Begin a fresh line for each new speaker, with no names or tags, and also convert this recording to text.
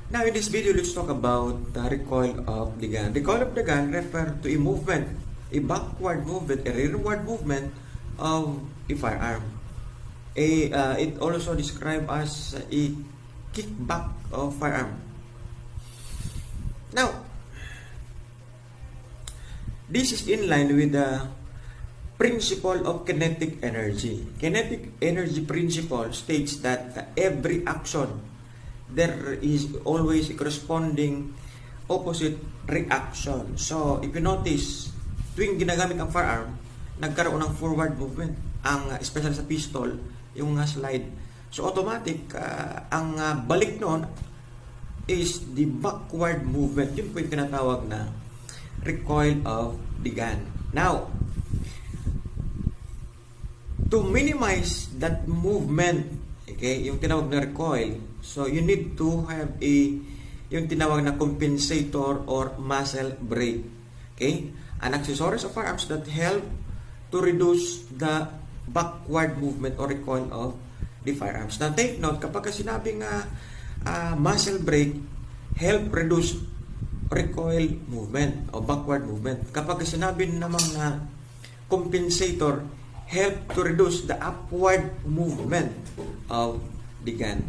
Now in this video, let's talk about the recoil of the gun. Recoil of the gun refers to a movement, a backward movement, a rearward movement of a firearm. It also described as a kickback of firearm. Now, this is in line with the principle of kinetic energy. Kinetic energy principle states that every action, there is always a corresponding opposite reaction. So, if you notice, tuwing ginagamit ang firearm, nagkaroon ng forward movement. Especially sa pistol, yung slide. So, automatic, ang balik noon is the backward movement. Yun po yung tinatawag na recoil of the gun. Now, to minimize that movement, okay, yung tinawag na recoil, so you need to have yung tinawag na compensator or muzzle brake. Okay? An accessories of firearms that help to reduce the backward movement or recoil of the firearms. Now, take note, kapag sinabing muzzle brake, help reduce recoil movement o backward movement. Kapag sinabi naman na compensator, help to reduce the upward movement of the gun.